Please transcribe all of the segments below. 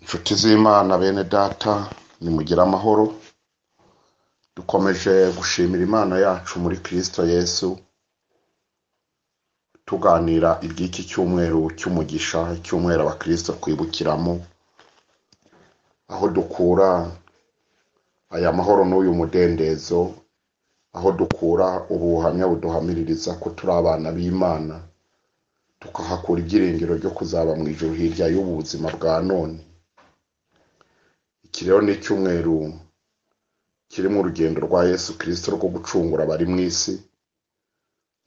Inshuti z'Imana bene data nimugira amahoro. Dukomeje gushimira Imana yacu muri Kristo Yesu, tuganira iby'iki cyumweru cy'umugisha, icyumweru abakristo twibukiramo, aho dukura aya mahoro n'uyu mudendezo, aho dukura ubuhamya buduhamiririza ko turi abana b'Imana, tukahakura ibyiringiro byo kuzaba mu ijuru hirya y'ubuzima bwa none. Iki rero ni icyumweru kiri mu rugendo rwa Yesu Kristo rwo gucungura abari mu isi,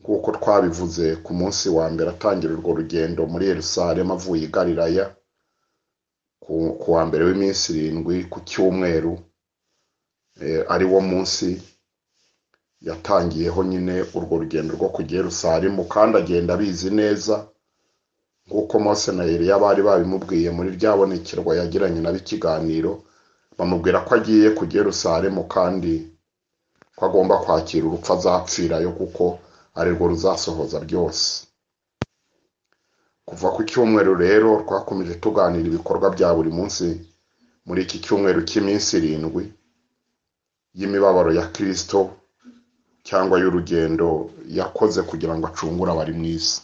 nk'uko twabivuze ku munsi wa mbere atangira urwo rugendo muri Yerusalemu avuye i Galilaya, ku wa mbere w'iminsi 7 ku cyumweru, ari wo munsi yatangiyeho nyine urwo rugendo rwo kujya Yerusalemu, kandi agenda abizi neza nk'uko Mose na Eliya bari babimubwiye muri ryabonekerwa yagiranye nab'ikiganiro. Bamubwira ko agiye kujya Yerusalemu kandi ko agomba kwakira urupfu azapfirayo kuko ari rwo ruzasohoza byose. Kuva ku cyumweru rero twakomeje tuganira ibikorwa bya buri munsi muri iki cyumweru cy'iminsi 7 y'imibabaro ya Kristo, cyangwa y'urugendo yakoze kugira ngo acungure abari mu isi.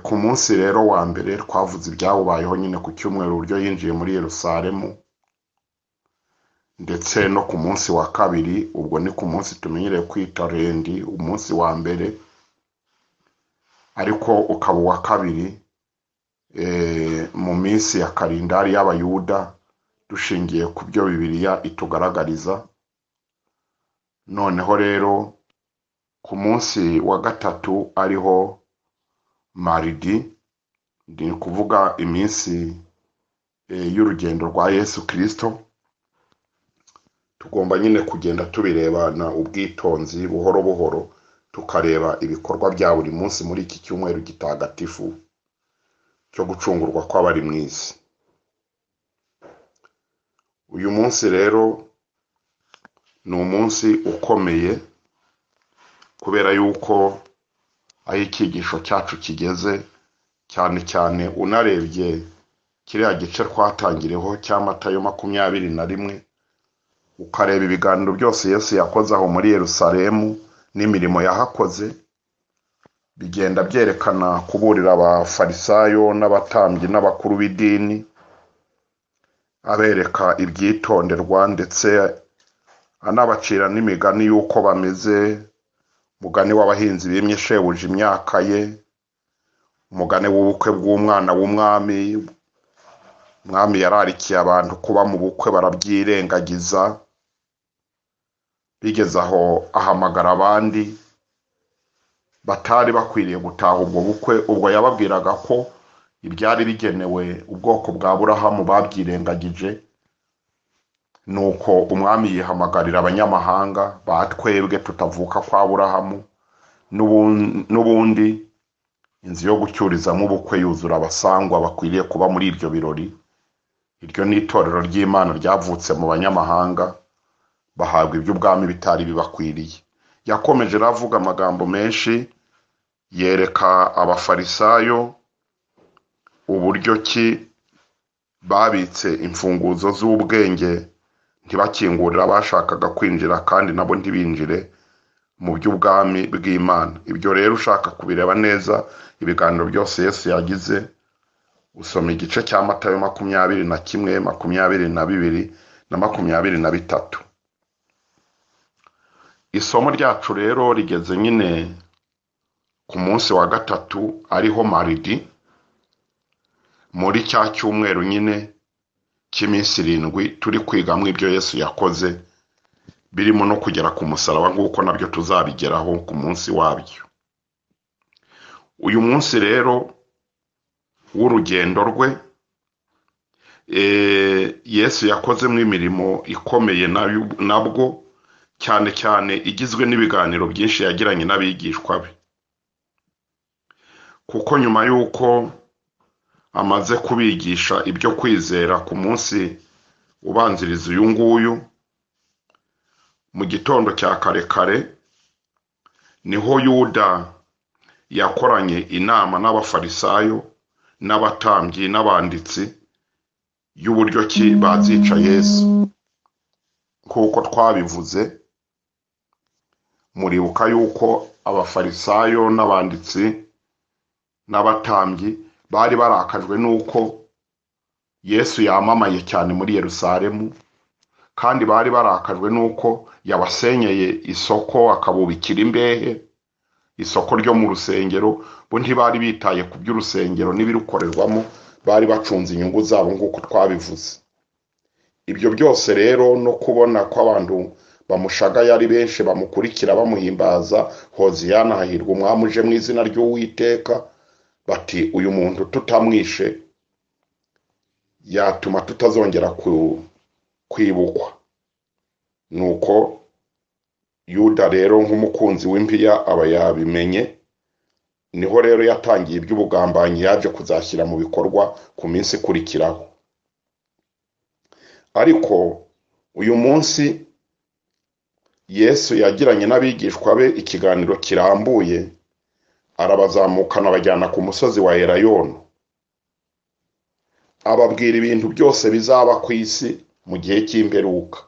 Ku munsi rero wa mbere twavuze ibyawubayeho nyine ku cyumweru, uburyo yinjiye muri Yerusalemu, ndetse no ku munsi wa kabiri, ubwo ni ku munsi tumenyereye kwita rendi, umunsi wa mbere ariko ukaba uwa kabiri mu minsi ya kalendari y'Abayuda, dushingiye ku byo Bibiliya itugaragariza. Noneho rero ku munsi wa gatatu ariho maridi, ndi kuvuga iminsi y'urugendo rwa Yesu Kristo, tugomba nyine kugenda tubirebana ubwitonzi buhoro buhoro, tukareba ibikorwa bya buri munsi muri iki cyumweru gitagatifu cyo gucungurwa kw'abari mu isi. Uyu munsi rero ni umunsi ukomeye kubera yuko aho icyigisho cyacu kigeze, cyane cyane unarebye kiriya gice twatangiriyeho cya Matayo 21, ukareba ibiganiro byose Yesu yakoze aho muri Yerusalemu n'imirimo yahakoze, bigenda byerekana kuburira abafarisayo n'abatambyi n'abakuru b'idini, abereka ibyitonderwa, ndetse anabacira n'imigani y'uko bameze, umugani w'abahinzi bimye shebuja imyaka ye, umugani w'ubukwe bw'umwana w'umwami. Umwami yararikiye abantu kuba mu bukwe barabyirengagiza, bigeze aho ahamagara abandi batari bakwiriye gutaha ubwo bukwe. Ubwo yababwiraga ko ibyari bigenewe ubwoko bwa Aburahamu babyirengagije, nuko umwami yihamagarira abanyamahanga batwebwe tutavuka kwa Aburahamu, n'ubundi inzu yo gucyurizamo ubukwe yuzura abasangwa bakwiriye kuba muri ibyo birori. Iryo ni itorero ry'Imana ryavutse mu banyamahanga, bahabwa iby'ubwami bitari bibakwiriye. Yakomeje aravuga amagambo menshi, yereka abafarisayo uburyo ki babitse imfunguzo z'ubwenge ntibakingurira abashakaga kwinjira, kandi nabo ntibinjire mu by'ubwami bw'Imana. Ibyo rero ushaka kubireba neza ibiganiro byose Yesu yagize, usoma igice cya Matayo 21, 22 na 23. Isomo ryacu rero rigeze nyine ku munsi wa gatatu ariho maridi, muri cya cyumweru nyine cy'iminsi 7 turi kwigamo ibyo Yesu yakoze, birimo no kugera ku musaraba, nk'uko nabyo tuzabigeraho ku munsi wabyo. Uyu munsi rero w'urugendo rwe, Yesu yakozemo imirimo ikomeye nabwo, cyane cyane igizwe n'ibiganiro byinshi yagiranye n'abigishwa be. Kuko nyuma y'uko amaze kubigisha ibyo kwizera ku munsi ubanziriza uyu nguyu, mu gitondo cya kare kare niho Yuda yakoranye inama n'abafarisayo n'abatambyi n'abanditsi y'uburyo ki bazica Yesu. Kuko twabivuze, muribuka yuko abafarisayo n'abanditsi n'abatambyi bari barakajwe nuko Yesu yamamaye cyane muri Yerusalemu, kandi bari barakajwe nuko yabasenyeye isoko akabubikira imbehe, isoko ryo mu rusengero. Bo ntibari bitaye ku by'urusengero n'ibirukorerwamo, bari bacunze inyungu zabo nk'uko twabivuze. Ibyo byose rero no kubona ko abantu bamushagaye ari benshi bamukurikira bamuhimbaza, Hoziyana hahirwa umwami uje mu izina ry'Uwiteka, bati uyu muntu tutamwishe yatuma tutazongera kwibukwa. Nuko Yuda rero nk'umukunzi w'impiya aba yabimenye, niho rero yatangiye iby'ubugambanyi yaje kuzashyira mu bikorwa ku minsi ikurikiraho. Ariko uyu munsi Yesu yagiranye n'abigishwa be ikiganiro kirambuye, arabazamukana abajyana ku musozi wa Elayono, ababwira ibintu byose bizaba ku isi mu gihe cy'imperuka.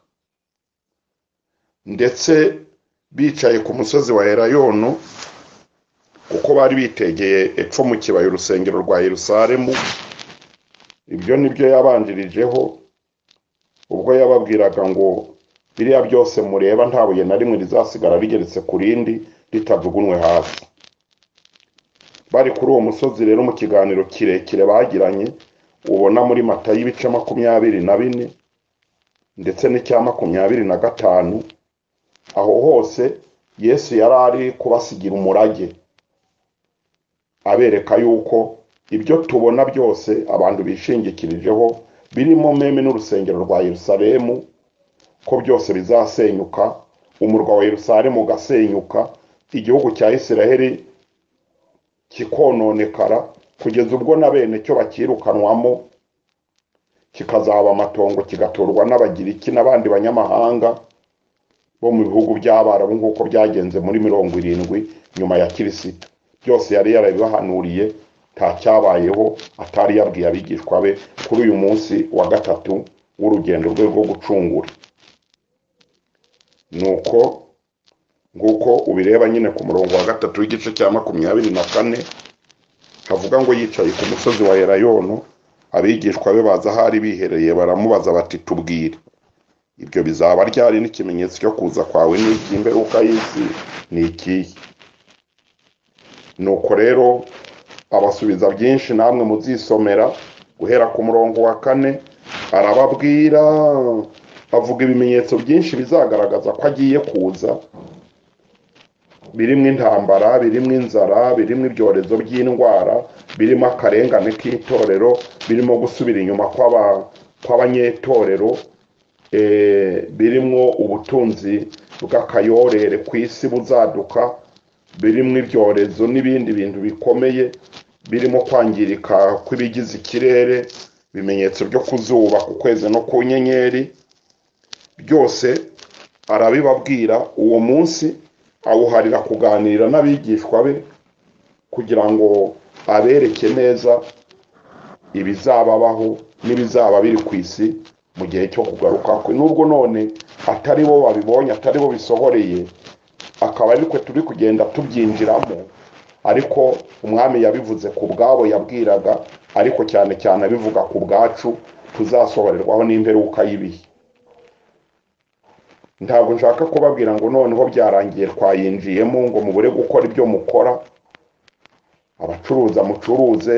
Ndetse bicaye ku musozi wa Elayono, kuko bari bitegeye epfo mu kibaya urusengero rwa Yerusalemu, ibyo nibyo yabanjirijeho ubwo yababwiraga ngo biriya byose mureba nta buye na rimwe rizasigara rigeretse ku rindi ritajugunywe hasi. Bari kuri uwo musozi rero mu kiganiro kirekire bagiranye, ubona muri Matayo ibice 24 ndetse n'icya 25, aho hose Yesu yari ari kubasigira umurage, abereka yuko ibyo tubona byose abantu bishingikirijeho birimo meme n'urusengero rwa Yerusalemu ko byose bizasenyuka, umurwa wa Yerusalemu ugasenyuka, igihugu cya Isiraheli kikononekara kugeza ubwo na bene cyo bakirukanwamo, kikazaba amatongo kigaturwa n'Abagiriki n'abandi banyamahanga bo mu bihugu by'Abarabu nk'uko byagenze muri 70 nyuma ya Kristo. Byose yari yarabibahanuriye, nta cyabayeho atari yabwiye abigishwa be kuri uyu munsi wa gatatu w'urugendo rwe rwo gucungura. Nuko nguko ubireba nyine ku murongo wa 3 w'igice cya 24 havuga ngo yicaye ku musozi wa Elayono, abigishwa be baza hari bihereye baramubaza bati tubwire ibyo bizaba ryari n'ikimenyetso cyo kuza kwawe n'imperuka y'isi ni ikihe? Nuko rero abasubiza byinshi namwe muzisomera guhera ku murongo wa 4, arababwira avuga ibimenyetso byinshi bizagaragaza ko agiye kuza, birimo intambara, birimo inzara, birimo ibyorezo by'indwara, birimo akarengane k'itorero, birimo gusubira inyuma kw'abanyetorero, birimo ubutunzi bw'akayorere ku isi buzaduka, birimo ibyorezo n'ibindi bintu bikomeye, birimo kwangirika kw'ibigize ikirere, bimenyetso byo kuzuba, ku kwezi no ku nyenyeri. Byose arabibabwira. Uwo munsi awuharira kuganira n'abigishwa be kugira ngo abereke neza ibizababaho n'ibizaba biri ku isi mu gihe cyo kugaruka kwe. Nubwo none atari bo babibonye, atari bo bisohoreye, akaba ariko turi kugenda tubyinjiramo, ariko umwami yabivuze ku bwabo yabwiraga, ariko cyane cyane abivuga ku bwacu tuzasohorerwaho n'imperuka y'ibihe. Ntabwo nshaka kubabwira ngo noneho byarangiye twayinjiyemo ngo mubure gukora ibyo mukora. Abacuruza mucuruze,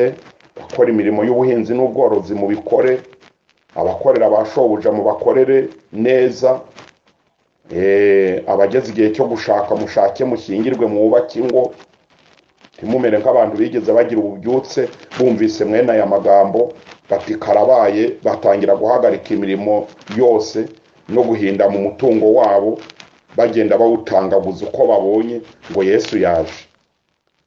bakora imirimo y'ubuhinzi n'ubworozi mu bikore, abakorera abashobuja mu bakorere neza, abageze igihe cyo gushaka mushake, mushyingirwe, mwubake ingo. Ntimumere nk'abantu bigeze bagira ububyutse bumvise mwene aya magambo bati karabaye, batangira guhagarika imirimo yose no guhinda mu mutungo wabo, bagenda bawutangaguza uko babonye ngo Yesu yaje.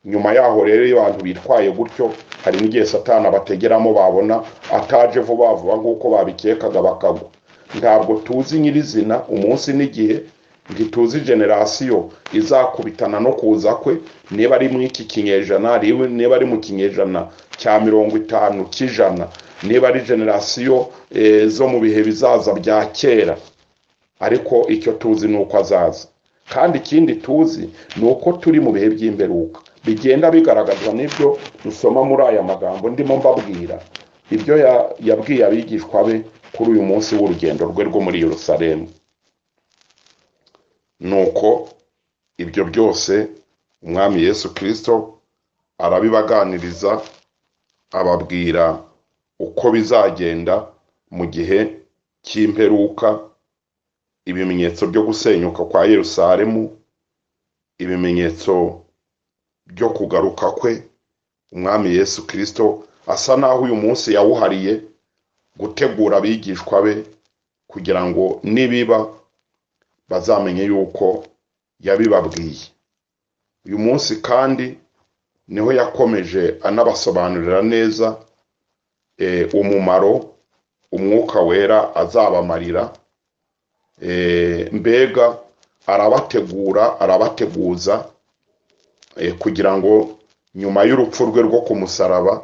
Nyuma yaho rero iyo abantu bitwaye gutyo, hari n'igihe Satani abategeramo babona ataje vuba vuba nk'uko babikekaga bakagwa. Ntabwo tuzi nyirizina umunsi n'igihe ntituzi generasiyo izakubitana no kuza kwe, niba ari mu iki kinyejana, niba ari mu kinyejana cya 50 cy'ijana, niba ari generasiyo zo mu bihe bizaza bya kera. Ariko icyo tuzi ni uko azaza, kandi ikindi tuzi ni uko turi mu bihe by'imperuka. Bigenda bigaragazwa n'ibyo dusoma muri aya magambo ndimo mbabwira, ibyo yabwiye abigishwa be kuri uyu munsi w'urugendo rwe rwo muri Yerusalemu. Nuko ibyo byose umwami Yesu Kristo arabibaganiriza, ababwira uko bizagenda mu gihe cy'imperuka, ibimenyetso byo gusenyuka kwa Yerusalemu, ibimenyetso byo kugaruka kwe. Umwami Yesu Kristo asa naho uyu munsi yawuhariye gutegura abigishwa be kugira ngo nibiba bazamenye yuko yabibabwiye. Uyu munsi kandi niho yakomeje anabasobanurira neza umumaro umwuka wera azabamarira. Mbega arabateguza kugira ngo nyuma y'urupfu rwe rwo ku musaraba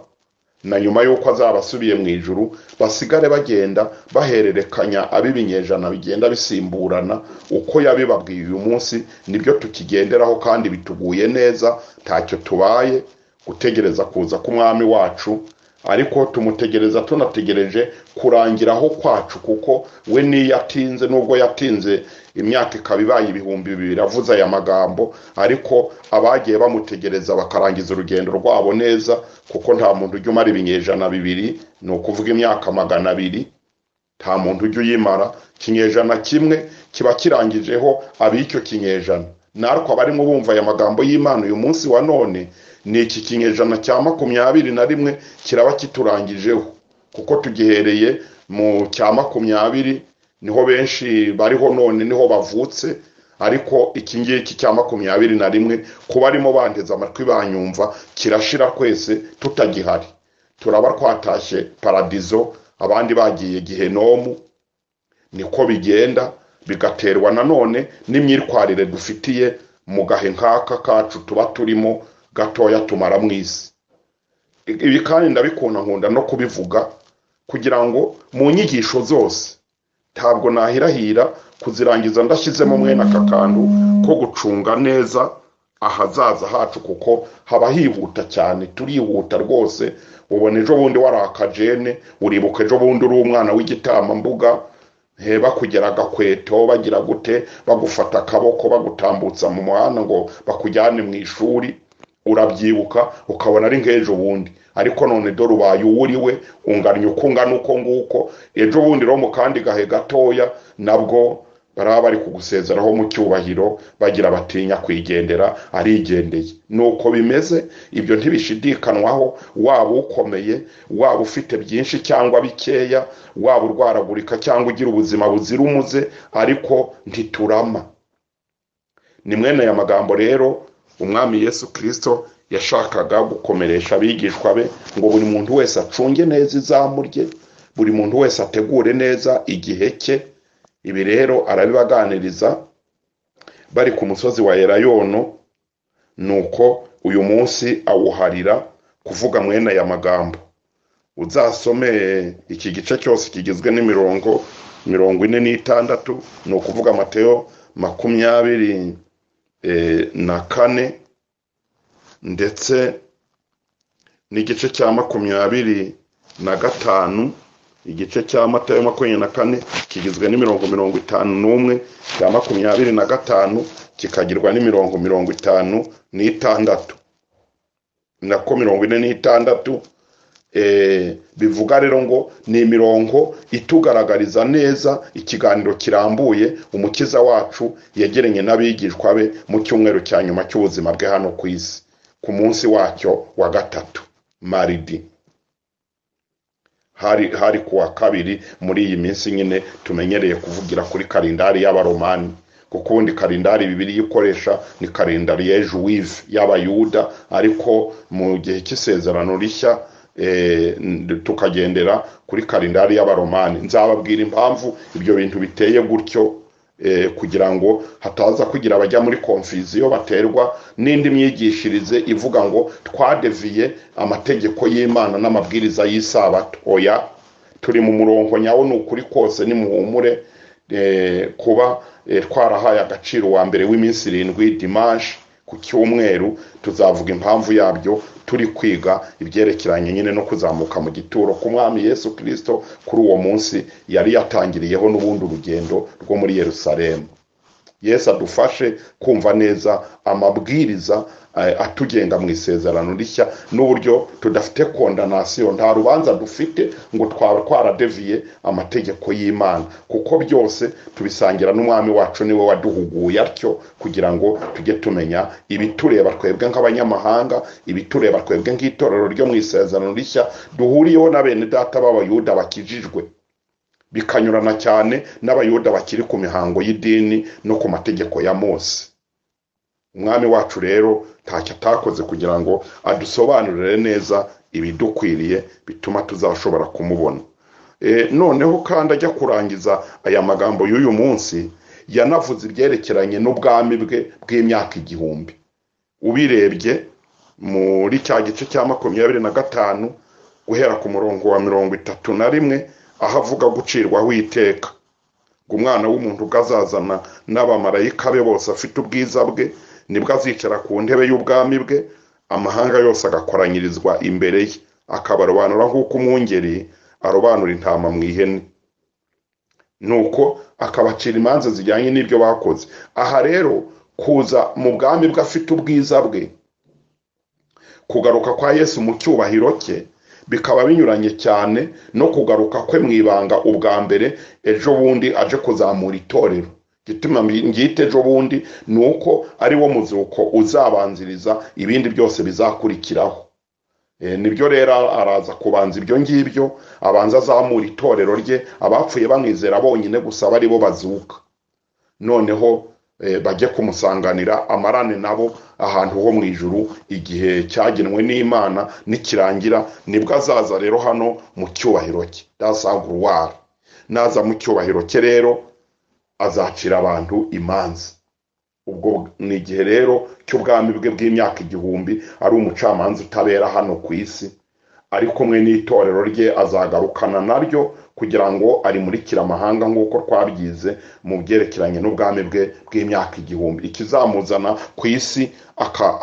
na nyuma y'uko azaba asubiye mu ijuru, basigare bagenda bahererekanya abibinyejana bigenda bisimburana uko yabibabwiye. Uyu munsi nibyo tukigenderaho kandi bituguye neza, ntacyo tubaye gutegereza kuza k'umwami wacu, ariko tumutegereza tunategereje kurangiraho kwacu, kuko we niyatinze, nubwo yatinze imyaka ikaba ibaye 2000 avuze aya magambo, ariko abagiye bamutegereza bakarangiza urugendo rwabo neza, kuko nta muntu ujya umara ibinyejana 2, ni ukuvuga imyaka 200, nta muntu ujya uyimara. Kinyejana kimwe kiba kirangijeho ab'icyo kinyejana. Nariko abarimo bumva aya magambo y'Imana uyu munsi wa none, ni iki kinyejana cya 21 kiraba kiturangijeho, kuko tugihereye mu cya 20 niho benshi bariho none, niho bavutse. Ariko iki ngiki cya 21 kuba arimo bandeza amatwi banyumva kirashira kwese tutagihari. Turaba twatashye paradizo, abandi bagiye gihenomu. Niko bigenda, bigaterwa nanone n'imyirwarire dufitiye mu gahe nkaka kacu tuba turimo gatoya tumara mu isi. Ibi kandi ndabikunda, nkunda no kubivuga kugira ngo mu nyigisho zose ntabwo nahirahira kuzirangiza ndashyizemo mwene aka kantu ko gucunga neza ahazaza hacu, kuko haba hihuta cyane, turihuta rwose. Ubona ejo bundi warakajene, uribuka ejo bundi uri umwana w'igitambambuga, bakugeraga kweto bagira gute, bagufata akaboko bagutambutsa mu muhanda ngo bakujyane mu ishuri, urabyibuka ukabona ari nk'ejo bundi. Ariko none dore ubaye uwuriwe unganya ukungana uko nguko. Ejo bundi ro mu kandi gahe gatoya nabwo baraba bari kugusezeraho mu cyubahiro, bagira batinya kwigendera, arigendeye. Nuko bimeze, ibyo ntibishidikanwaho. Waba ukomeye, waba ufite byinshi cyangwa bikeya, waba urwaragurika cyangwa ugira ubuzima buzira umuze, ariko ntiturama. Ni mwene aya magambo rero umwami Yesu Kristo yashakaga gukomeresha abigishwa be, ngo buri muntu wese acunge neza izamu rye, buri muntu wese ategure neza igihe cye. Ibi rero arabibaganiriza bari ku musozi wa Elayono. Nuko uyu munsi awuharira kuvuga mwene aya magambo. Uzasome iki gice cyose kigizwe n'imirongo 46, ni ukuvuga Mateyo 24 ndetse n'igice cya 25. Igice cya Mateyo 24 kigizwe n'imirongo 51, cya 25 kikagirwa n'imirongo 56 nako 46. Bivuga rero ngo ni imirongo itugaragariza neza ikiganiro kirambuye umukiza wacu yegeranye n'abigishwa be mu cyumweru cya nyuma cy'ubuzima bwe hano ku isi, ku munsi wacyo wa gatatu, maridi. Hari kuwa kabiri muri iyi minsi nyine tumenyereye kuvugira kuri kalendari y'abaromani, kuko ubundi kalendari Bibiliya ikoresha ni kalendari ya Juive y'abayuda, ariko mu gihe cy'isezerano rishya tukagendera kuri kalendari y'abaromani. Nzababwira impamvu ibyo bintu biteye gutyo kugira ngo hataza kugira abajya muri confusion baterwa n'indi myigishirize ivuga ngo twadeviye amategeko y'Imana n'amabwiriza y'Isabato. Oya, turi mu murongo nyawo, ni ukuri kose, ni muhumure kuba twarahaye agaciro wa mbere w'iminsi 7 dimanche ku cyumweru. Tuzavuga impamvu yabyo turi kwiga ibyerekeranye nyine no kuzamuka mu gituro ku mwami Yesu Kristo kuri uwo munsi yari yatangiriyeho n'ubundi urugendo rwo muri Yerusalemu. Yesu adufashe kumva neza amabwiriza atugenga mu isezerano rishya, n'uburyo tudafite condamnation, nta rubanza dufite ngo twaradeviye amategeko y'Imana, kuko byose tubisangira n'umwami wacu, niwe waduhuguye atyo kugira ngo tujye tumenya ibitureba twebwe nk'abanyamahanga, ibitureba twebwe nk'itorero ryo mu isezerano rishya duhuriyeho na bene data b'Abayuda bakijijwe, bikanyurana cyane n'Abayuda bakiri ku mihango y'idini no ku mategeko ya Mose. Umwami wacu rero ntacyo atakoze kugira ngo adusobanurire neza ibidukwiriye bituma tuzashobora kumubona. Noneho kandi ajya kurangiza aya magambo y'uyu munsi, yanavuze ibyerekeranye n'ubwami bwe bw'imyaka 1000. Ubirebye muri cya gice cya 25 guhera ku murongo wa 31 aho avuga gucirwaho iteka, ngo umwana w'umuntu bwazazana n'abamarayika be bose afite ubwiza bwe, nibwo azicara ku ntebe y'ubwami bwe, amahanga yose agakoranyirizwa imbere ye, akabarobanura nk'uko umwungeri arobanura intama mu ihene, nuko akabacira imanza zijyanye n'ibyo bakoze. Aha rero kuza mu bwami bwe afite ubwiza bwe, kugaruka kwa Yesu mu cyubahiro cye, bikaba binyuranye cyane no kugaruka kwe mu ibanga ubwa mbere ejo bundi aje kuzamura itorero. Gituma ngite ejo bundi nuko ari wo muzuko uzabanziriza ibindi byose bizakurikiraho. Nibyo rero araza kubanza ibyo ngibyo, abanza azamura itorero rye, abapfuye bamwizera bonyine gusa bari bo bazuka, noneho bajye kumusanganira amarane nabo ahantu ho mu ijuru igihe cyagenwe n'Imana nikirangira, nibwo azaza rero hano mu cyubahiro cye, dasangurwara. Naza mu cyubahiro cye rero azacira abantu imanza. Ubwo ni igihe rero cy'ubwami bwe bw'imyaka 1000, ari umucamanza utabera hano ku isi, ariko mwe n'itorero rye azagarukana naryo kugira ngo arimurikire amahanga nk'uko twabyize mu byerekeranye n'ubwami bwe bw'imyaka 1000. Ikizamuzana ku isi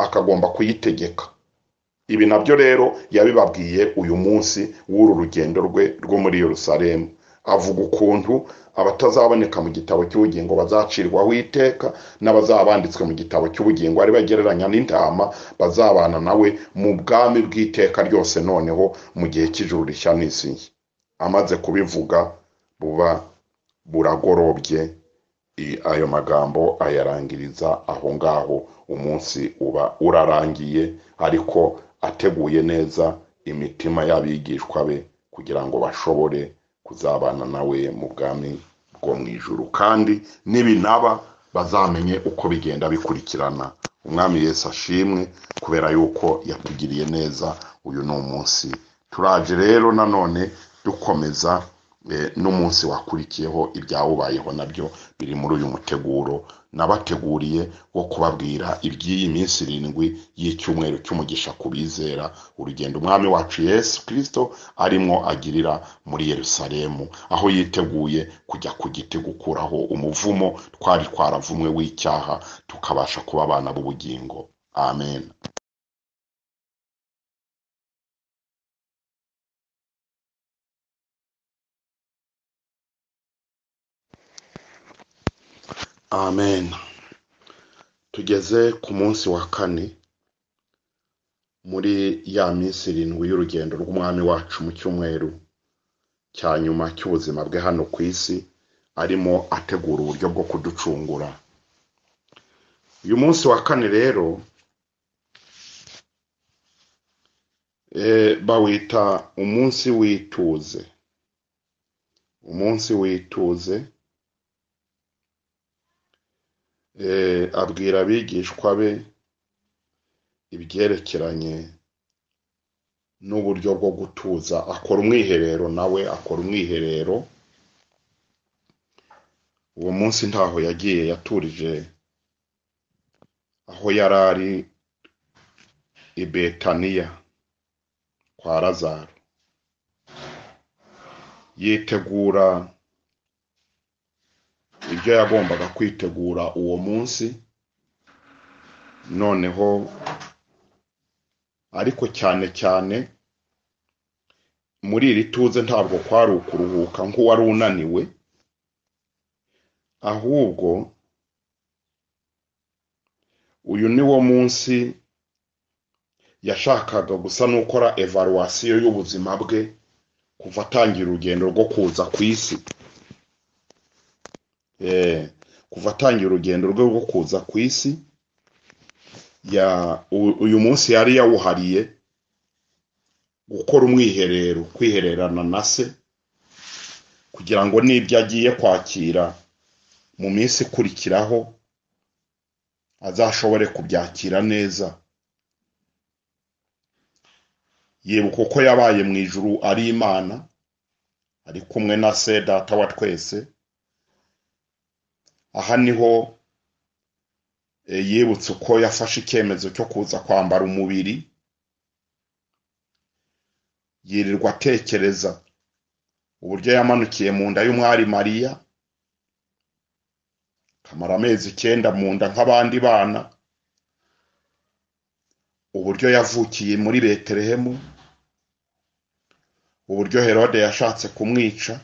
akagomba kuyitegeka. Ibi nabyo rero yabibabwiye uyu munsi w'uru rugendo rwe rwo muri Yerusalemu. Avuga ukuntu abatazaboneka mu gitabo cy'ubugingo bazacirwaho iteka, n'abazabanditswe mu gitabo cy'ubugingo ari bagereranya n'intama bazabana nawe mu bwami bw'iteka ryose, noneho mu gihe cy'ijuru rishya n'isi nshya. Amaze kubivuga buba buragorobye, ayo magambo ayarangiriza aho ngaho. Umunsi uba urarangiye, ariko ateguye neza imitima y'abigishwa be kugira ngo bashobore kuzabana nawe mu bwami bwo mu ijuru, kandi nibinaba bazamenye uko bigenda bikurikirana. Umwami Yesu ashimwe kubera yuko yatugiriye neza. Uyu ni umunsi turaje rero nanone dukomeza n'umunsi wakurikiyeho ibyawubayeho nabyo biri muri uyu muteguro nabateguriye wo kubabwira iby'iyi minsi 7 y'icyumweru cy'umugisha kubizera, urugendo umwami wacu Yesu Kristo arimo agirira muri Yerusalemu, aho yiteguye kujya ku giti gukuraho umuvumo twari twaravumwe w'icyaha, tukabasha kuba abana b'ubugingo. Amen. Amen. Tugeze ku munsi wa 4 muri ya minsi 7 y'urugendo rw'umwami wacu mu cyumweru cya nyuma cy'ubuzima bwe hano ku isi, arimo ategura uburyo bwo kuducungura. Uyu munsi wa 4 rero bawita umunsi w'ituze. Umunsi w'ituze. Abwira abigishwa be ibyerekeranye n'uburyo bwo gutuza. Akora umwiherero, nawe akora umwiherero uwo munsi ntaho yagiye, yaturije aho yarari i Betaniya kwa Lazaro, yitegura ibyo yagombaga kwitegura uwo munsi. Noneho ariko cyane cyane muri iri tuze ntabwo kwari ukuruhuka nk'uwari unaniwe, ahubwo uyu ni wo munsi yashakaga gusa n'ukora evaluation y'ubuzima bwe kuva atangira urugendo rwo kuza ku isi. Kuva atangira urugendo rwe rwo kuza ku isi, uyu munsi yari yawuhariye gukora umwiherero, kwihererana na se, kugira ngo n'ibyo agiye kwakira mu minsi ikurikiraho azashobore kubyakira neza. Yibuka uko yabaye mu ijuru ari Imana, ari kumwe na se Data wa twese. Aha niho yibutse uko yafashe icyemezo cyo kuza kwambara umubiri, yirirwa atekereza uburyo yamanukiye mu nda y'umwari Mariya, kamara amezi 9 mu nda nk'abandi bana, uburyo yavukiye muri Betelehemu, uburyo Herode yashatse kumwica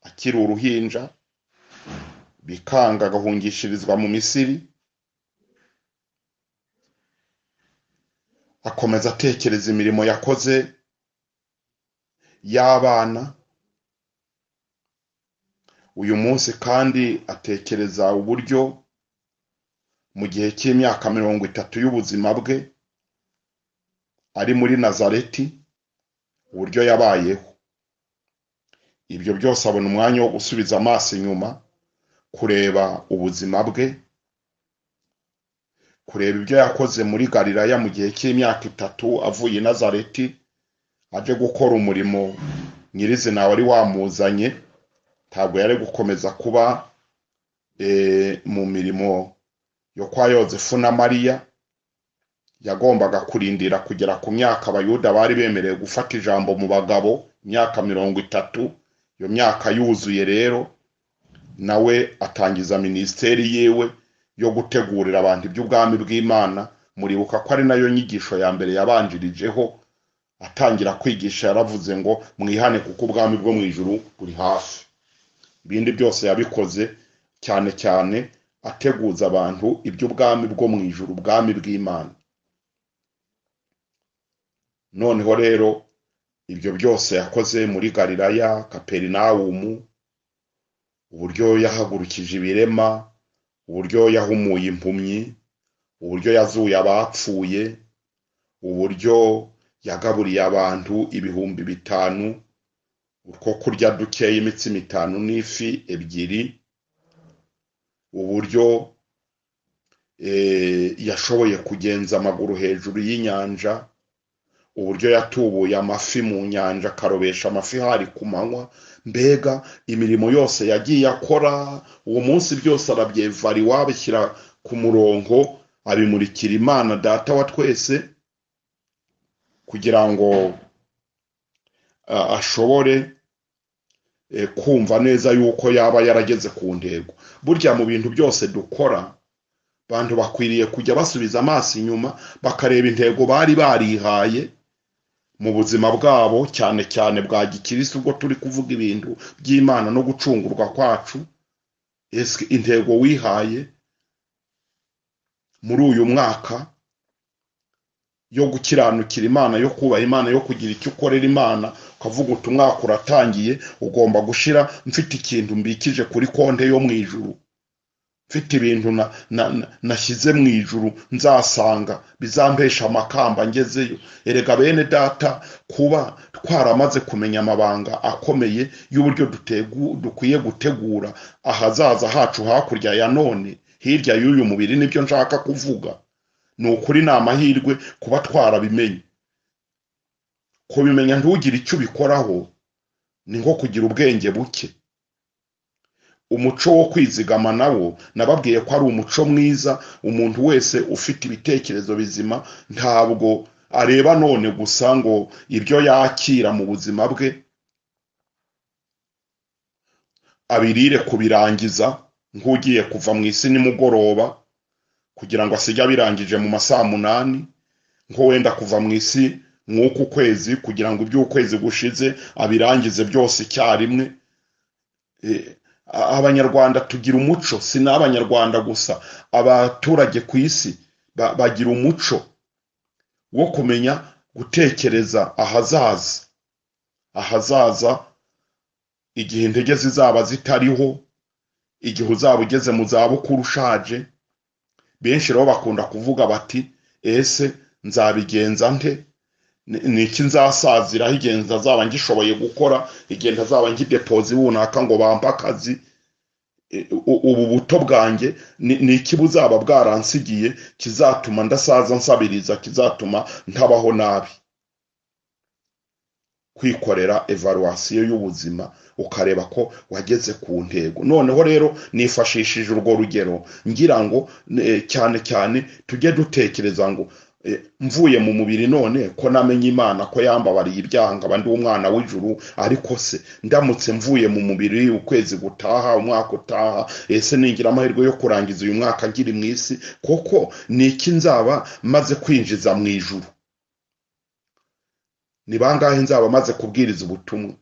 akiri uruhinja, bikanga agahungishirizwa mu Misiri. Akomeza atekereza imirimo yakoze y'abana. Uyu munsi kandi atekereza uburyo mu gihe cy'imyaka 30 y'ubuzima bwe ari muri Nazareti, uburyo yabayeho. Ibyo byose abona umwanya wo gusubiza amaso inyuma, kureba ubuzima bwe, kureba ibyo yakoze muri Galilaya mu gihe cy'imyaka 3 avuye i Nazareti aje gukora umurimo nyirizina wari wamuzanye. Ntabwo yari gukomeza kuba mu mirimo yo kwa Yozefu na Mariya. Yagombaga kurindira kugera ku myaka Abayuda bari bemerewe gufata ijambo mu bagabo, imyaka 30. Iyo myaka yuzuye rero nawe atangiza ministeri yewe yo gutegurira abantu iby'ubwami bw'Imana. Muribuka ko ari nayo nyigisho ya mbere yabanjirijeho. Atangira kwigisha yaravuze ngo mwihane kuko ubwami bwo mu ijuru buri hafi. Ibindi byose yabikoze cyane cyane ateguza abantu iby'ubwami bwo mu ijuru, ubwami bw'Imana. Noneho rero ibyo byose yakoze muri Galilaya, Kaperinawumu, uburyo yahagurukije ibirema, uburyo yahumuye impumyi, uburyo yazuye abapfuye, uburyo yagaburiye abantu 5,000 uko kurya dukeye imitsima 5 n'ifi 2, uburyo yashoboye kugenza amaguru hejuru y'inyanja, uburyo yatubuye amafi mu nyanja akarobesha amafi hari ku manywa. Mbega imirimo yose yagiye akora uwo munsi byose arabyevariwa, wabishyira ku murongo, abimurikira Imana Data wa twese, kugira ngo ashobore kumva neza yuko yaba yarageze ku ntego. Burya mu bintu byose dukora, abantu bakwiriye kujya basubiza amaso inyuma bakareba intego bari barihaye mu buzima bwabo, cyane cyane bwa gikirisi. Ubwo turi kuvuga ibintu by'Imana no gucungurwa kwacu, ese intego wihaye muri uyu mwaka yo gukiranukira Imana, yo kubaha Imana, yo kugira icyo ukorera Imana, ukavuga uti umwaka uratangiye, ugomba gushira mfite ikintu mbikije kuri konte yo mu ijuru, mfite ibintu nashyize mu ijuru nzasanga bizampesha amakamba ngezeyo. Erega bene data, kuba twaramaze kumenya amabanga akomeye y'uburyo dukwiye gutegura ahazaza hacu hakurya ya none, hirya y'uyu mubiri, nibyo nshaka kuvuga. Ni ukuri ni amahirwe kuba twarabimenye. Kubimenya ntugire icyo ubikoraho ni nko kugira ubwenge buke. umuco wo kwizigama nawo nababwiye ko ari umuco mwiza. Umuntu wese ufite ibitekerezo bizima ntabwo areba none gusa ngo ibyo yakira mu buzima bwe abirire kubirangiza nk'ugiye kuva mu isi nimugoroba kugira ngo asige abirangije mu masaha 8, nko wenda kuva mu isi nk'uku kwezi kugira ngo iby'ukwezi gushize abirangize byose icyarimwe. Abanyarwanda tugira umuco, si n'abanyarwanda gusa, abaturage ku isi bagira umuco wo kumenya gutekereza ahazaza igihe intege zizaba zitariho, igihe uzaba ugeze mu zabukuru ushaje. Benshi rero bakunda kuvuga bati ese nzabigenza nte, niki nzasaziraho igihe ntazaba ngishoboye gukora, igihe ntazaba ngidepozi runaka ngo bampe akazi. Ubu buto bwanjye niki buzaba bwaransigiye kizatuma ndasaza nsabiriza, kizatuma ntabaho nabi. Kwikorera evaluation y'ubuzima ukareba ko wageze ku ntego. Noneho rero nifashishije urwo rugero ngira ngo cyane cyane tujye dutekereza ngo mvuye mu mubiri none ko namenye Imana ko yambabariye ibyaha nkaba ndi umwana w'ijuru, ariko se ndamutse mvuye mu mubiri ukwezi gutaha, umwaka utaha, ese ningira amahirwe yo kurangiza uyu mwaka ngiri mu isi, koko niki nzaba maze kwinjiza mu ijuru? Ni bangahe nzaba maze kubwiriza ubutumwa?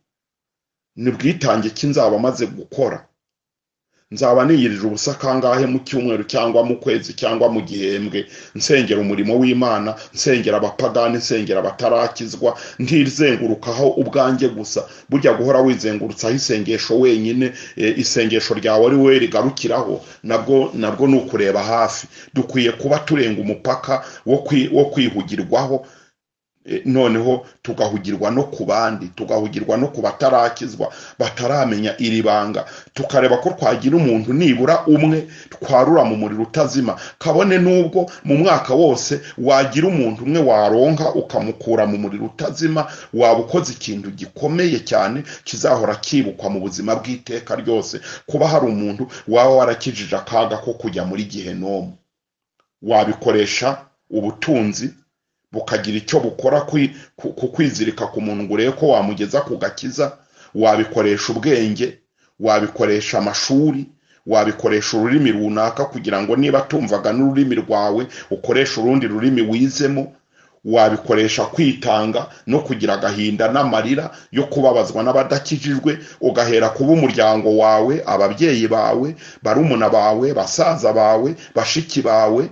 Ni bwitange ki nzaba maze gukora? Nzaba niyirije ubusa kangahe mu cyumweru cyangwa mu kwezi cyangwa mu gihembwe nsengera umurimo w'Imana, nsengera abapagani, nsengera batarakizwa, ntizengurukaho ubwanjye gusa. Burya guhora wizengurutsaho isengesho wenyine, isengesho ryawe ari we rigarukiraho, nabwo nukureba hafi. Dukwiye kuba turenga umupaka wo kwihugirwaho, noneho tugahugirwa no ku bandi, tugahugirwa no ku batarakizwa bataramenya iri banga. Tukareba ko twagira umuntu nibura umwe twarura mu muriro utazima, kabone nubwo mu mwaka wose wagira umuntu umwe waronka ukamukura mu muriro utazima, waba ukoze ikintu gikomeye cyane kizahora kibukwa mu buzima bw'iteka ryose. Kuba hari umuntu waba warakijije akaga ko kujya muri Gehenomu. Wabikoresha ubutunzi bukagira icyo bukora kwizirika ku muntu ngo urebe ko wamugeza ku gakiza. Wabikoresha ubwenge, wabikoresha amashuri, wabikoresha ururimi runaka kugira ngo niba tumvaga n'ururimi rwawe ukoresha urundi rurimi wizemo. Wabikoresha kwitanga no kugira agahinda n'amarira yo kubabazwa n'abadakijijwe, ugahera kuba umuryango wawe, ababyeyi bawe, barumuna bawe, basaza bawe, bashiki bawe,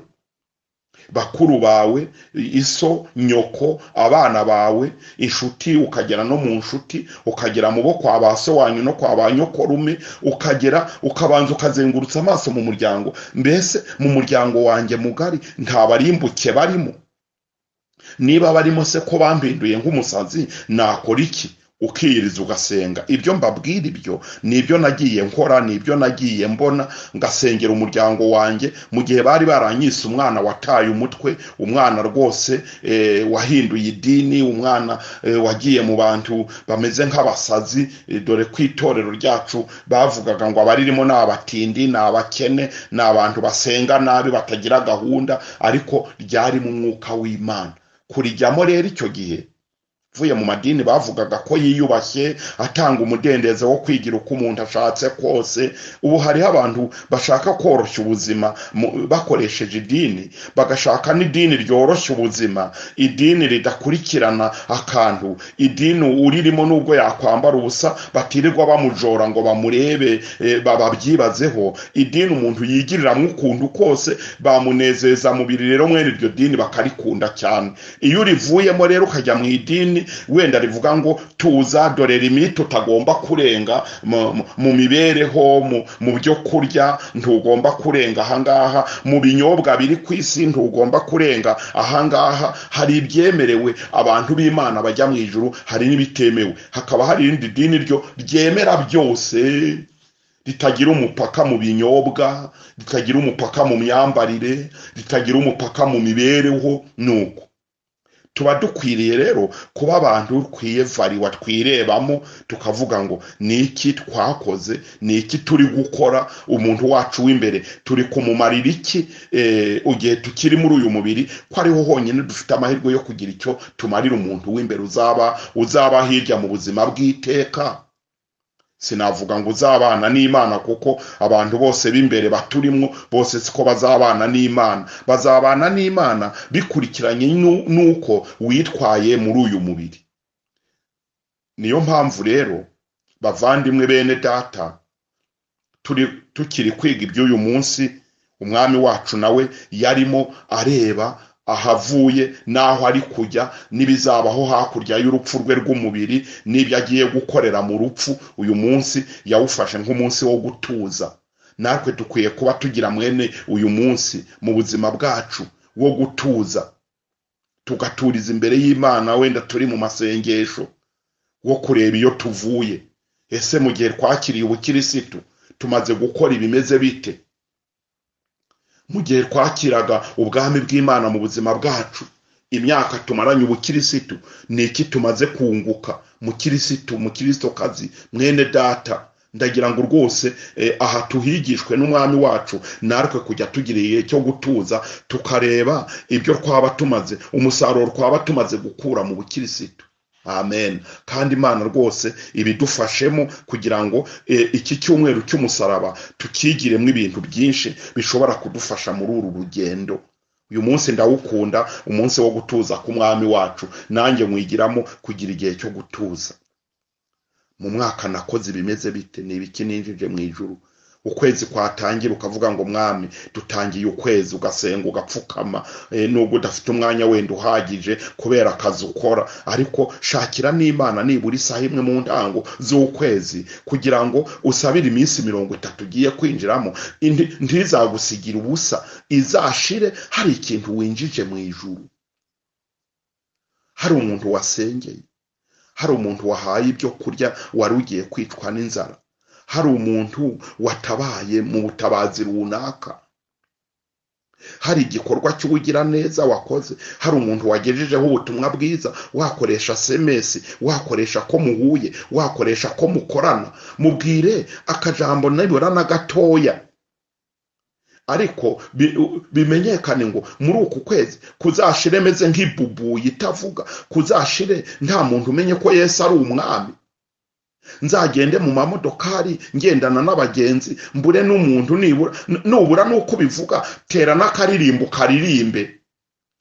bakuru bawe, iso, nyoko, abana bawe, inshuti, ukagera no mu nshuti, ukagera mu bo kwa baso wanyu no kwa banyokorume, ukabanza ukazengurutsa amaso mu muryango. Mbese mu muryango wanjye mugari nta barimbuke barimo? Niba barimo se ko bampinduye nk'umusazi, nakora iki? Ukiyiriza ugasenga. Ibyo mbabwira ibyo nibyo nagiye nkora, nibyo nagiye mbona, ngasengera umuryango wanjye mu gihe bari baranyise umwana wataye umutwe, umwana rwose wahinduye idini, umwana wagiye mu bantu bameze nk'abasazi. Dore ku itorero ryacu bavugaga ngo abaririmo n'abatindi, n'abakene, n'abantu basenga nabi batagira gahunda, ariko ryari mu mwuka w'Imana. Kurijyamo rero icyo gihe vuye mu madini bavugaga ko yiyubashye, atanga umudendezo wo kwigira uko umuntu ashatse kose. Ubu hariho abantu bashaka koroshya ubuzima bakoresheje idini, bagashaka n'idini ryoroshya ubuzima, idini ridakurikirana akantu, idini uririmo nubwo yakwambara ubusa batirirwa bamujora ngo bamurebe babyibazeho, idini umuntu yigiriramo ukuntu kose bamunezeza mubiri. Rero mwene iryo dini bakarikunda cyane. Iyo urivuyemo rero ukajya mu idini wenda rivuga ngo tuza dore limite tutagomba kurenga mu mibereho, mu byo kurya ntugomba kurenga ahangaha, mu binyobwa biri ku isi ntugomba kurenga ahangaha. Hari ibyemerewe abantu b'Imana bajya mu ijuru, hari n'ibitemewe. Hakaba hari irindi dini ryo ryemera byose, ritagira umupaka mu binyobwa, ritagira umupaka mu myambarire, ritagira umupaka mu mibereho. Nuko tuba dukwiriye rero kuba abantu twiyevariwa twirebamo tukavuga ngo ni iki twakoze, ni iki turi gukora, umuntu wacu w'imbere turi kumumarira iki ugiye tukiri muri uyu mubiri, ko ariho honyine dufite amahirwe yo kugira icyo tumarira umuntu w'imbere uzaba hirya mu buzima bw'iteka. Sinavuga ngo uzabana n'Imana, kuko abantu bose b'imbere baturimwo bose siko bazabana n'Imana. Bazabana n'Imana bikurikiranye nuko witwaye muri uyu mubiri. Niyo mpamvu rero bavandimwe bene data, tukiri kwiga iby'uyu munsi, umwami wacu nawe yarimo areba ahavuye naho ari kujya nibizabaho hakurya y'urupfu rwe rw'umubiri, n'ibyo agiye gukorera mu rupfu. Uyu munsi yawufashe nk'umunsi wo gutuza. Natwe dukwiye kuba tugira mwene uyu munsi mu buzima bwacu wo gutuza, tugaturiza imbere y'Imana, wenda turi mu masengesho, wo kureba iyo tuvuye. Ese mu gihe twakiriye ubukirisitu tumaze gukora ibimeze bite? Mu gihe twakiraga ubwami bw'Imana mu buzima bwacu, imyaka tumaranye ubukirisitu, ni iki tumaze kunguka mu Kristokazi mwene data? Ndagira ngo rwose aha tuhigishwe n'umwami wacu, natwe kujya tugira igihe cyo gutuza, tukareba ibyo twaba tumaze, umusaruro twaba tumaze gukura mu bukirisitu. Amen. Kandi Imana rwose ibidufashemo kugira ngo iki cyumweru cy'umusaraba tukigiremo ibintu byinshi bishobora kudufasha muri uru rugendo. Uyu munsi ndawukunda, umunsi wo gutuza ku mwami wacu, nanjye mwigiramo kugira igihe cyo gutuza. Mu mwaka nakoze bimeze bite? Ni ibiki ninjije mu ijuru? Ukwezi kwatangira ukavuga ngo mwami dutangiye ukwezi, ugasenga ugapfukama, nubwo udafite umwanya wenda uhagije kubera akazi ukora, ariko shakira n'Imana nibura isaha imwe mu ntango z'ukwezi kugira ngo usabire iminsi 30 ugiye kwinjiramo, ntizagusigira ubusa, izashire hari ikintu winjije mu ijuru. Hari umuntu wasengeye, hari umuntu wahaye ibyo kurya wari ugiye kwicwa n'inzara, hari umuntu watabaye mu butabazi runaka, hari igikorwa cy'ubugira neza wakoze, hari umuntu wagejejeho ubutumwa bwiza, wakoresha SMS, wakoresha ko muhuye, wakoresha ko mukorana, mubwire akajambo nibura na gatoya, ariko bimenyekane ngo muri uku kwezi kuzashire meze nk'ibubu itavuga, kuzashire nta muntu umenye ko Yesu ari umwami. Nzagende mu mamodokari ngendana n'abagenzi, mbure n'umuntu nubura nuko bivuga, tera n'akaririmbo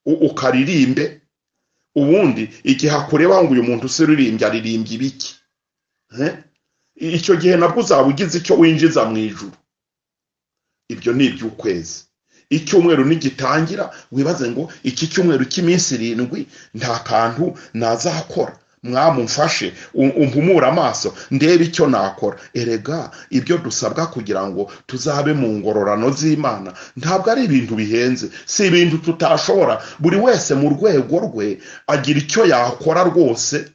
ukaririmbe, ubundi igihe akureba ngo uyu muntu usiririmbye aririmbye ibiki, icyo gihe nabwo uzaba ugize icyo winjiza mu ijuru. Ibyo ni iby'ukwezi. Icyumweru nigitangira wibaze ngo iki cyumweru cy'iminsi 7 nta kantu nazakora. Mwamumfashe umpumura amaso ndebe icyo nakora. Erega ibyo dusabwa kugira ngo tuzabe mu ngororano z'Imana ntabwo ari ibintu bihenze, si ibintu tutashobora. Buri wese mu rwego rwe agira icyo yakora rwose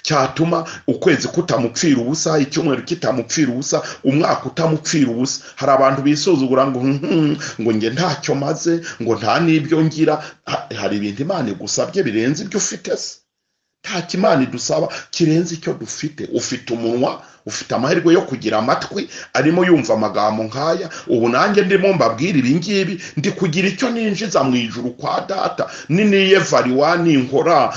cyatuma ukwezi kutamupfira ubusa, icyumweru kitamupfira ubusa, umwaka utamupfira ubusa. Hari abantu bisuzugura ngo nge ntacyo maze, ngo nta n'ibyo ngira. Hari ibintu Imana igusabye birenze ibyo ufite se. Nta kimana idusaba kirenze icyo dufite. Ufite umunwa, ufite amahirwe yo kugira amatwi arimo yumva amagambo nkaya. Ubu nanjye ndimo mbabwira ibi ngibi, ndi kugira icyo ninjiza mu ijuru kwa data. Niniyevariwa ninkora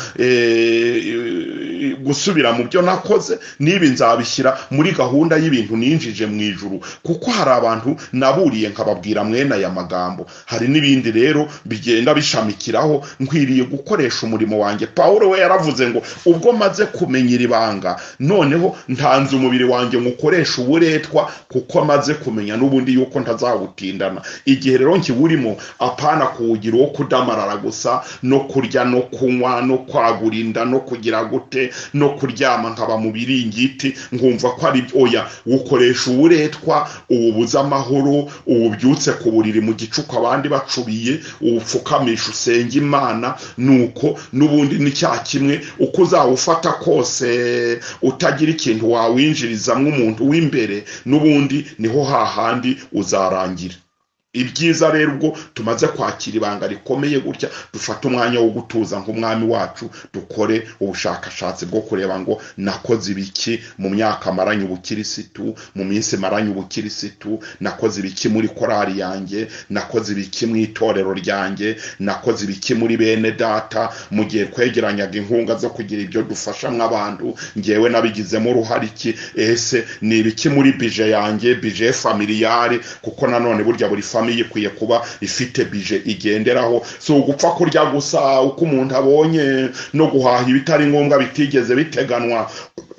gusubira mu byo nakoze, nibi nzabishyira muri gahunda y'ibintu ninjije mu ijuru, kuko hari abantu naburiye nkababwira mwene aya magambo. Hari n'ibindi rero bigenda bishamikiraho, nkwiriye gukoresha umurimo wanjye. Paulo we yaravuze ngo ubwo maze kumenyera ibanga, noneho ntanze umubiri wanjye mukoresha uburetwa, kuko maze kumenya n'ubundi yuko ntazawutindana. Igihe rero nkiburimo, apana kuwugira wo kudamarara gusa, no kurya no kunywa no kwagurinda no kugira gute no kuryama nkaba mu biringiti ngumva ko ari oya. Ukoresha uburetwa, ububuza amahoro, ububyutse ku buriri mu gicuku abandi bacubiye, ubupfukamisha usenga Imana, nuko n'ubundi ni cya kimwe. Uko uzawufata kose utagira ikintu wawinjirizamo umuntu w'imbere, n'ubundi niho hahandi uzarangira. ibyiza rero ubwo tumaze kwakira ibanga rikomeye gutya dufata umwanya wo gutuza nk'umwami wacu dukore ubushakashatsi bwo kureba ngo nakoze ibiki mu myaka maranye ubukirisitu, mu minsi maranye ubukirisitu, nakoze ibiki muri korali yanjye, nakoze ibiki mu itorero ryanjye, nakoze ibiki muri bene data mu gihe kwegeranyaga inkunga zo kugira ibyo dufasha nk'abantu, ngewe nabigizemo uruhare iki, ese ni ibiki muri bije yanjye, bije familiyare, kuko nanone burya buri family ikwiye kuba ifite bije igenderaho, so gupfa kurya gusa uko umuntu abonye no guhaha ibitari ngombwa bitigeze biteganwa.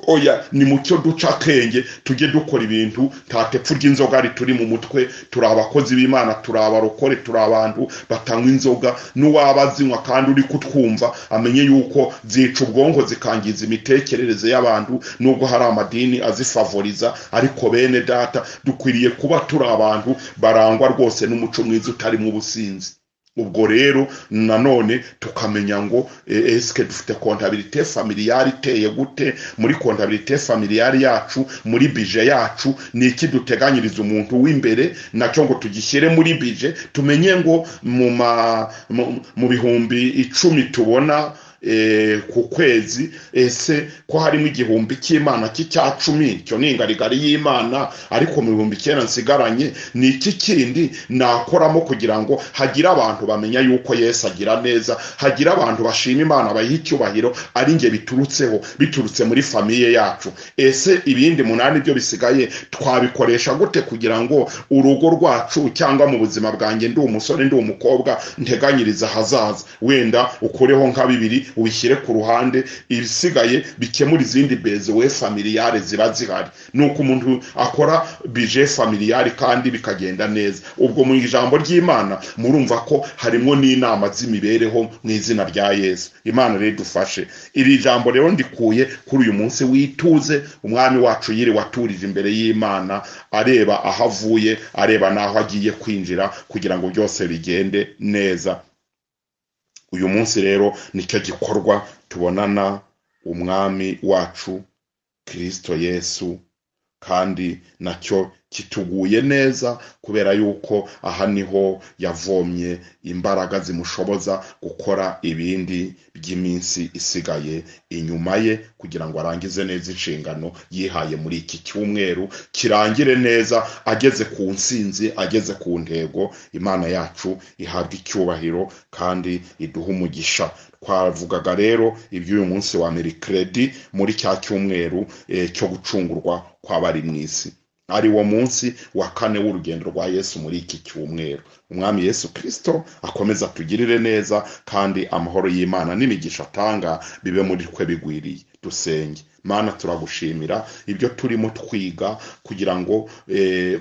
Oya, ni mucyo duca akenge tujye dukora ibintu ntatepfu ry'inzoga rituri mu mutwe. Turi abakozi b'Imana, turi abarokore, turi abantu batanywa inzoga. N'uwabazinywa kandi uri kutwumva amenye yuko zica ubwonko zikangiza imitekerereze y'abantu, nubwo hari amadini azifavoriza, ariko bene data dukwiriye kuba turi abantu barangwa rwose n'umuco mwiza utari mu businzi. Ubwo rero nanone tukamenya ngo eske dufite kontabilite familiyari iteye gute, muri kontabilite familiyari yacu, muri bije yacu ni iki duteganyiriza umuntu w'imbere, nacyo ngo tugishyire muri bije. Tumenye ngo mu bihumbi 10 tubona ku kwezi, ese ko harimo igihumbi cy'Imana cy'icya 10, cyo ni ingarigari y'Imana, ariko mu bihumbi 9 nsigaranye ni iki kindi nakoramo kugira ngo hagira abantu bamenya yuko Yesu agira neza, hagira abantu bashima Imana bayiha icyubahiro ari nge biturutse muri famiye yacu. Ese ibindi 8 byo bisigaye twabikoresha gute kugira ngo urugo rwacu cyangwa mu buzima bwanjye ndi umusore ndi umukobwa nteganyiriza hazaza, wenda ukureho nka 2 ubishyire ku ruhande, ibisigaye bikemura izindi beze we familiyare ziba zihari. Nuko umuntu akora bije familiyare kandi bikagenda neza. Ubwo mu ijambo ry'Imana murumva ko harimo n'inama z'imibereho mu izina rya Yesu. Imana rero dufashe. Iri jambo rero ndikuye kuri uyu munsi wituze, umwami wacu yiri waturije imbere y'Imana, areba aho avuye, areba naho agiye kwinjira kugira ngo byose bigende neza. Uyu munsi rero nicyo gikorwa tubonana umwami wacu Kristo Yesu, kandi nacyo kituguye neza kubera yuko aha niho yavomye imbaraga zimushoboza gukora ibindi by'iminsi isigaye inyuma ye, kugira ngo arangize neza inshingano yihaye muri iki cyumweru, kirangire neza ageze ku nsinzi, ageze ku ntego. Imana yacu ihabwa icyubahiro kandi iduha umugisha. Twavugaga rero iby'uyu munsi wa Mercredi muri cya cyumweru cyo gucungurwa kw'abari mu isi, ari wo munsi wa 4 w'urugendo rwa Yesu muri iki cyumweru. Umwami Yesu Kristo akomeza tugirire neza, kandi amahoro y'Imana n'imigisha atanga bibe muri twe bigwiriye. Dusenge. Mana, turagushimira ibyo turimo twiga kugira ngo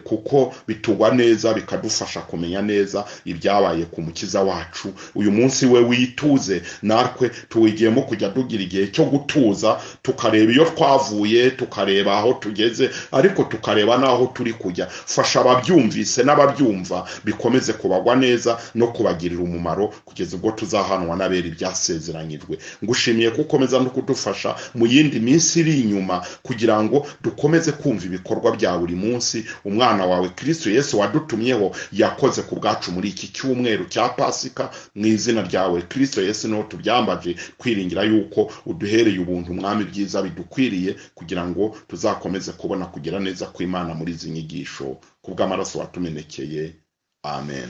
kuko bitugwa neza bikadufasha kumenya neza ibyabaye ku mukiza wacu. Uyu munsi we wituze, natwe tuwigiyemo kujya dugira igihe cyo gutuza, tukareba iyo twavuye, tukareba aho tugeze, ariko tukareba naho turi kujya. Fasha ababyumvise n'ababyumva bikomeze kubagwa neza no kubagirira umumaro kugeza ubwo tuzahanwa n'abera ibyasezeranyijwe. Ngushimiye kukomeza no kudufasha mu yindi minsi iri inyuma, kugira ngo dukomeze kumva ibikorwa bya buri munsi umwana wawe Kristo Yesu wadutumyeho yakoze ku bwacu muri iki cyumweru cya Pasika. Mu izina ryawe Kristo Yesu niho tubyambaje, kwiringira yuko uduhereye ubuntu mwami byiza bidukwiriye, kugira ngo tuzakomeze kubona kugira neza kw'Imana muri izi nyigisho kubw'amaraso watumenekeye. Amen.